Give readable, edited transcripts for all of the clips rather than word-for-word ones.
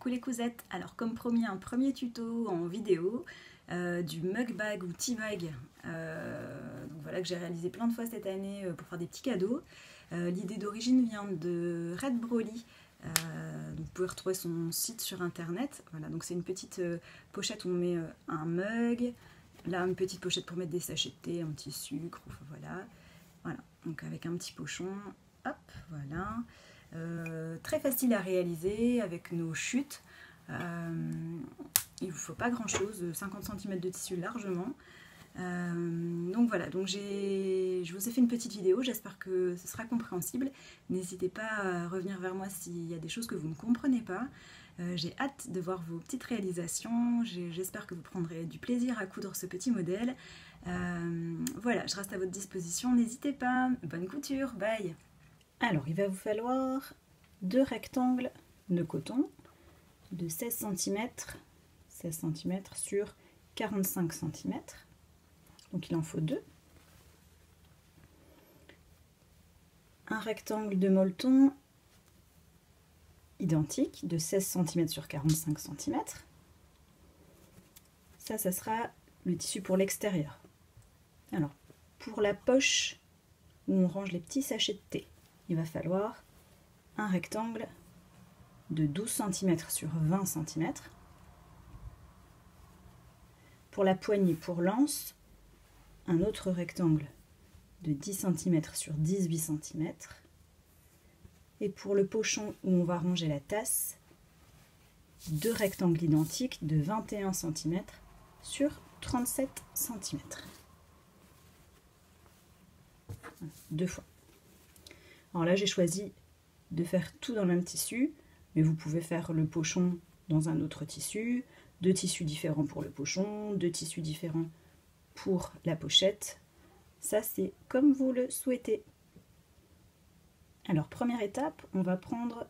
Coucou les cousettes. Alors comme promis, un premier tuto en vidéo du mug bag ou tea bag donc voilà, que j'ai réalisé plein de fois cette année pour faire des petits cadeaux. L'idée d'origine vient de Red Broly. Donc vous pouvez retrouver son site sur internet. Voilà, donc c'est une petite pochette où on met un mug, là une petite pochette pour mettre des sachets de thé, un petit sucre, enfin voilà. Voilà, donc avec un petit pochon, hop, voilà. Très facile à réaliser avec nos chutes. Il ne vous faut pas grand chose, 50 cm de tissu largement. Donc voilà, donc je vous ai fait une petite vidéo, j'espère que ce sera compréhensible. N'hésitez pas à revenir vers moi s'il y a des choses que vous ne comprenez pas. J'ai hâte de voir vos petites réalisations, j'espère que vous prendrez du plaisir à coudre ce petit modèle. Voilà, je reste à votre disposition, n'hésitez pas, bonne couture, bye. Alors, il va vous falloir 2 rectangles de coton de 16 cm sur 45 cm. Donc il en faut 2. Un rectangle de molleton identique de 16 cm sur 45 cm. Ça sera le tissu pour l'extérieur. Alors, pour la poche où on range les petits sachets de thé, il va falloir un rectangle de 12 cm sur 20 cm. Pour la poignée pour l'anse, un autre rectangle de 10 cm sur 18 cm. Et pour le pochon où on va ranger la tasse, 2 rectangles identiques de 21 cm sur 37 cm. 2 fois. Alors là, j'ai choisi de faire tout dans le même tissu, mais vous pouvez faire le pochon dans un autre tissu, 2 tissus différents pour le pochon, 2 tissus différents pour la pochette. Ça, c'est comme vous le souhaitez. Alors, première étape, on va prendre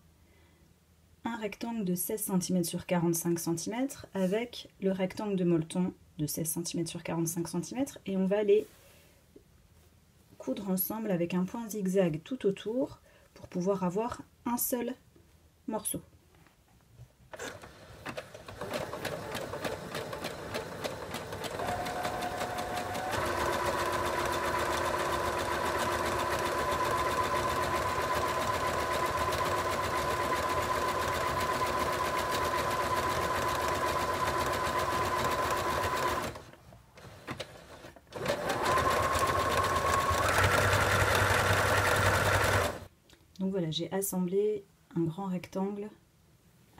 un rectangle de 16 cm sur 45 cm avec le rectangle de molleton de 16 cm sur 45 cm et on va les coudre ensemble avec un point zigzag tout autour pour pouvoir avoir un seul morceau. Donc voilà, j'ai assemblé un grand rectangle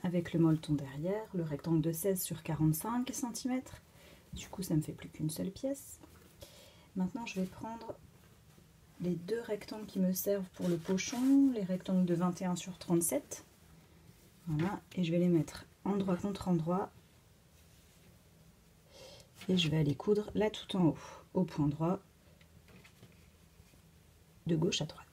avec le molleton derrière, le rectangle de 16 sur 45 cm. Du coup, ça ne me fait plus qu'une seule pièce. Maintenant, je vais prendre les 2 rectangles qui me servent pour le pochon, les rectangles de 21 sur 37. Voilà, et je vais les mettre endroit contre endroit. Et je vais aller coudre là tout en haut, au point droit, de gauche à droite.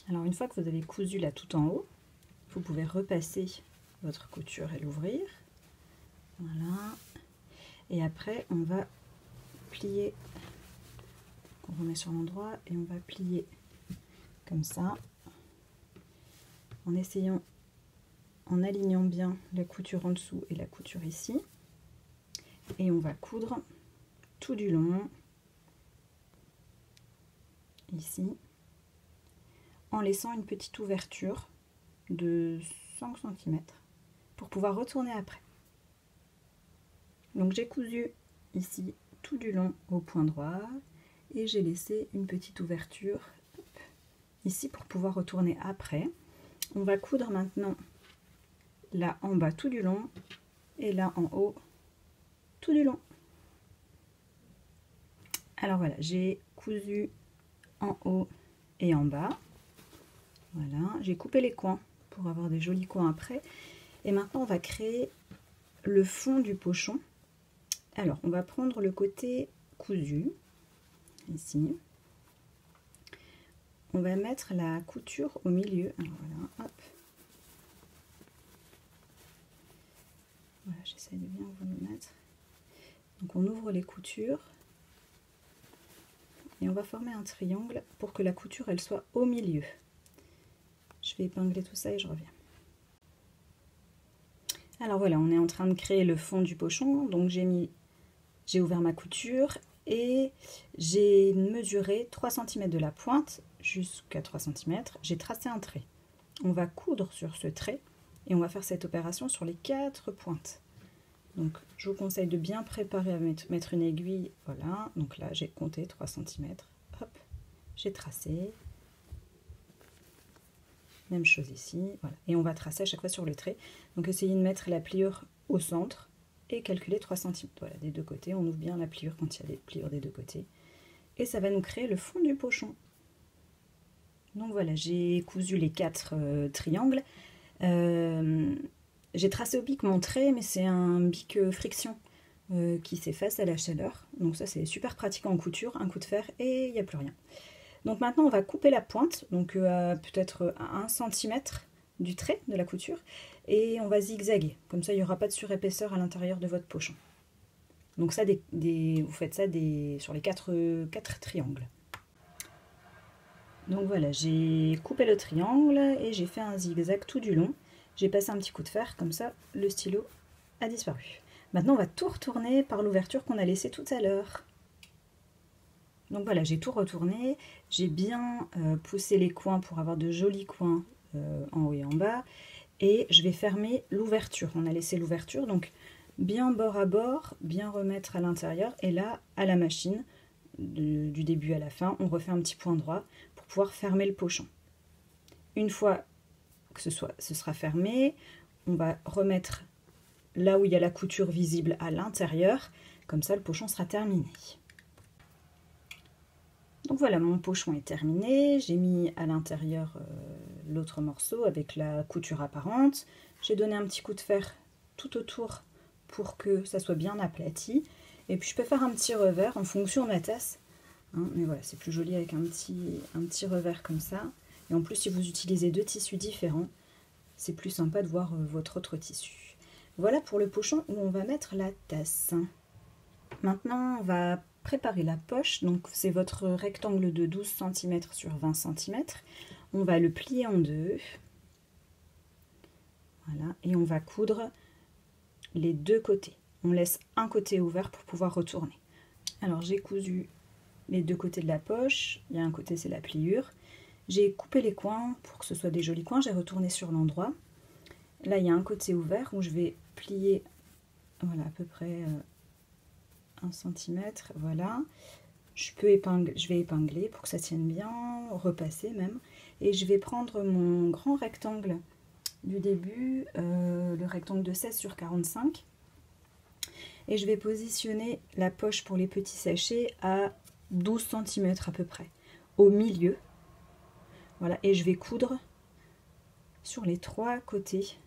Alors une fois que vous avez cousu là tout en haut, vous pouvez repasser votre couture et l'ouvrir. Voilà. Et après on va plier, on remet sur l'endroit et on va plier comme ça, en essayant, en alignant bien la couture en dessous et la couture ici. Et on va coudre tout du long, ici, en laissant une petite ouverture de 5 cm pour pouvoir retourner après. Donc j'ai cousu ici tout du long au point droit et j'ai laissé une petite ouverture ici pour pouvoir retourner après. On va coudre maintenant là en bas tout du long et là en haut tout du long. Alors voilà, j'ai cousu en haut et en bas. Voilà, j'ai coupé les coins pour avoir des jolis coins après. Et maintenant, on va créer le fond du pochon. Alors, on va prendre le côté cousu, ici. On va mettre la couture au milieu. Alors voilà, hop. Voilà, j'essaie de bien vous le mettre. Donc, on ouvre les coutures. Et on va former un triangle pour que la couture, elle soit au milieu. Je vais épingler tout ça et je reviens. Alors voilà, on est en train de créer le fond du pochon. Donc j'ai ouvert ma couture et j'ai mesuré 3 cm de la pointe jusqu'à 3 cm. J'ai tracé un trait. On va coudre sur ce trait et on va faire cette opération sur les 4 pointes. Donc je vous conseille de bien préparer à mettre une aiguille. Voilà, donc là j'ai compté 3 cm. Hop, j'ai tracé. Même chose ici, voilà. Et on va tracer à chaque fois sur le trait. Donc essayez de mettre la pliure au centre et calculer 3 cm. Voilà, des deux côtés, on ouvre bien la pliure quand il y a des pliures des deux côtés. Et ça va nous créer le fond du pochon. Donc voilà, j'ai cousu les 4 triangles. J'ai tracé au bic mon trait, mais c'est un bic friction qui s'efface à la chaleur. Donc ça c'est super pratique en couture, un coup de fer et il n'y a plus rien. Donc maintenant on va couper la pointe, donc peut-être à 1 cm du trait de la couture, et on va zigzaguer, comme ça il n'y aura pas de surépaisseur à l'intérieur de votre pochon. Donc ça, vous faites ça sur les 4 triangles. Donc voilà, j'ai coupé le triangle et j'ai fait un zigzag tout du long. J'ai passé un petit coup de fer, comme ça le stylo a disparu. Maintenant on va tout retourner par l'ouverture qu'on a laissée tout à l'heure. Donc voilà, j'ai tout retourné, j'ai bien poussé les coins pour avoir de jolis coins en haut et en bas. Et je vais fermer l'ouverture. On a laissé l'ouverture, donc bien bord à bord, bien remettre à l'intérieur. Et là, à la machine, du début à la fin, on refait un petit point droit pour pouvoir fermer le pochon. Une fois que ce sera fermé, on va remettre là où il y a la couture visible à l'intérieur. Comme ça, le pochon sera terminé. Donc voilà, mon pochon est terminé, j'ai mis à l'intérieur l'autre morceau avec la couture apparente. J'ai donné un petit coup de fer tout autour pour que ça soit bien aplati. Et puis je peux faire un petit revers en fonction de ma tasse. Hein, mais voilà, c'est plus joli avec un petit revers comme ça. Et en plus, si vous utilisez 2 tissus différents, c'est plus sympa de voir votre autre tissu. Voilà pour le pochon où on va mettre la tasse. Maintenant, on va préparer la poche. Donc c'est votre rectangle de 12 cm sur 20 cm. On va le plier en deux. Voilà, et on va coudre les deux côtés. On laisse un côté ouvert pour pouvoir retourner. Alors j'ai cousu les deux côtés de la poche. Il y a un côté, c'est la pliure. J'ai coupé les coins pour que ce soit des jolis coins. J'ai retourné sur l'endroit. Là, il y a un côté ouvert où je vais plier, voilà, à peu près 1 cm, voilà. Je vais épingler pour que ça tienne bien, repasser même. Et je vais prendre mon grand rectangle du début, le rectangle de 16 sur 45. Et je vais positionner la poche pour les petits sachets à 12 cm à peu près, au milieu. Voilà, et je vais coudre sur les 3 côtés.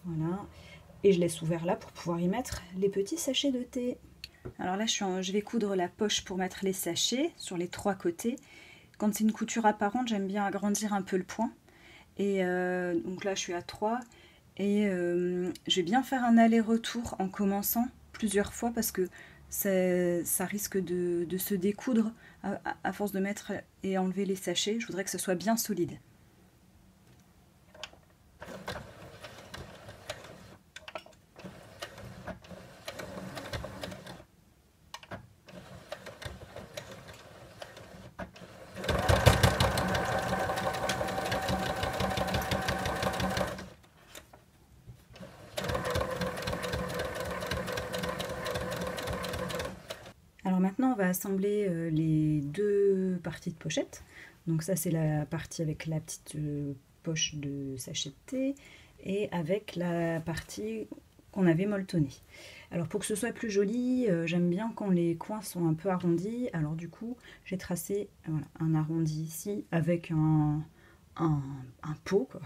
Voilà, et je laisse ouvert là pour pouvoir y mettre les petits sachets de thé. Alors là, je vais coudre la poche pour mettre les sachets sur les 3 côtés. Quand c'est une couture apparente, j'aime bien agrandir un peu le point. Et donc là, je suis à 3. Et je vais bien faire un aller-retour en commençant plusieurs fois parce que ça risque de se découdre à force de mettre et enlever les sachets. Je voudrais que ce soit bien solide. Alors maintenant, on va assembler les 2 parties de pochette. Donc ça, c'est la partie avec la petite poche de sachet de thé et avec la partie qu'on avait molletonnée. Alors pour que ce soit plus joli, j'aime bien quand les coins sont un peu arrondis. Alors du coup, j'ai tracé voilà, un arrondi ici avec un pot, quoi.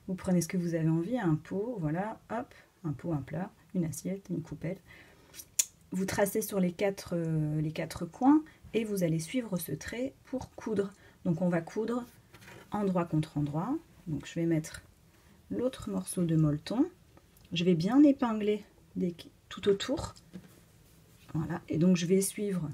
Vous prenez ce que vous avez envie, un pot, voilà, hop, un pot, un plat, une assiette, une coupelle. Vous tracez sur les 4 coins et vous allez suivre ce trait pour coudre. Donc on va coudre endroit contre endroit. Donc je vais mettre l'autre morceau de molleton. Je vais bien épingler tout autour. Voilà, et donc je vais suivre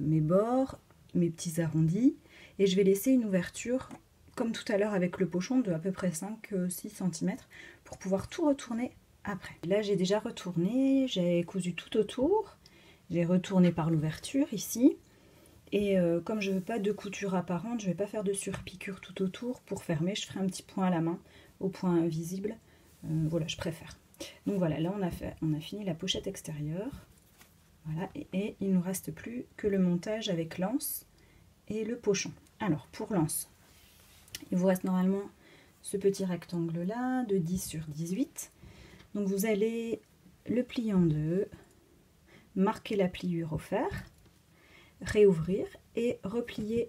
mes bords, mes petits arrondis, et je vais laisser une ouverture comme tout à l'heure avec le pochon, de à peu près 5-6 cm pour pouvoir tout retourner après. Là j'ai déjà retourné, j'ai cousu tout autour, j'ai retourné par l'ouverture ici. Et comme je ne veux pas de couture apparente, je ne vais pas faire de surpiqûre tout autour. Pour fermer, je ferai un petit point à la main, au point visible. Voilà, je préfère. Donc voilà, là on a fini la pochette extérieure. Voilà, et il ne nous reste plus que le montage avec l'anse et le pochon. Alors pour l'anse, il vous reste normalement ce petit rectangle là de 10 sur 18. Donc vous allez le plier en deux, marquer la pliure au fer, réouvrir et replier,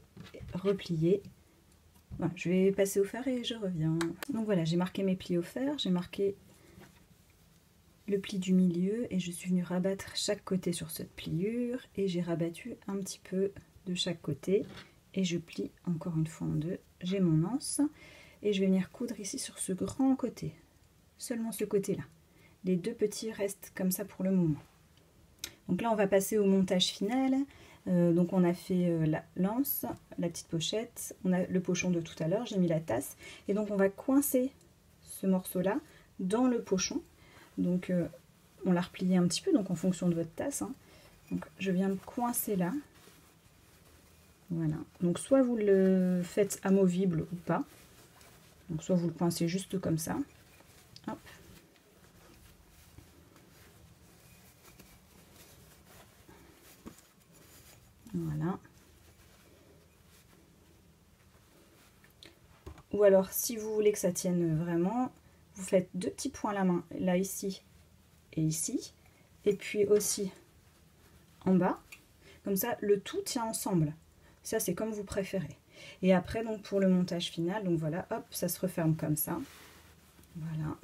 replier. Voilà, je vais passer au fer et je reviens. Donc voilà, j'ai marqué mes plis au fer, j'ai marqué le pli du milieu et je suis venue rabattre chaque côté sur cette pliure et j'ai rabattu un petit peu de chaque côté et je plie encore une fois en deux. J'ai mon anse et je vais venir coudre ici sur ce grand côté, seulement ce côté là. Les deux petits restent comme ça pour le moment. Donc là on va passer au montage final. Donc on a fait l'anse, la petite pochette, on a le pochon de tout à l'heure, j'ai mis la tasse et donc on va coincer ce morceau là dans le pochon. Donc on l'a replié un petit peu, donc en fonction de votre tasse, hein. Donc je viens me coincer là, voilà. Donc soit vous le faites amovible ou pas, donc soit vous le coincez juste comme ça. Hop. Voilà. Ou alors, si vous voulez que ça tienne vraiment, vous faites deux petits points à la main, là, ici et ici. Et puis aussi en bas. Comme ça, le tout tient ensemble. Ça, c'est comme vous préférez. Et après, donc, pour le montage final, donc voilà, hop, ça se referme comme ça. Voilà.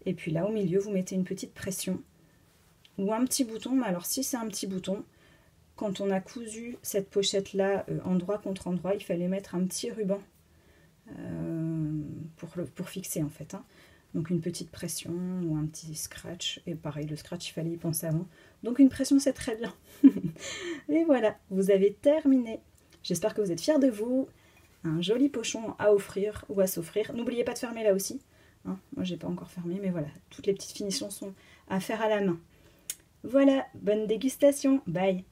Et puis là, au milieu, vous mettez une petite pression. Ou un petit bouton. Mais alors, si c'est un petit bouton, quand on a cousu cette pochette là endroit contre endroit, il fallait mettre un petit ruban pour fixer en fait, hein. Donc une petite pression ou un petit scratch, et pareil le scratch il fallait y penser avant, donc une pression c'est très bien. Et voilà, vous avez terminé. J'espère que vous êtes fiers de vous. Un joli pochon à offrir ou à s'offrir. N'oubliez pas de fermer là aussi, hein. Moi j'ai pas encore fermé, mais voilà, toutes les petites finitions sont à faire à la main. Voilà, bonne dégustation, bye.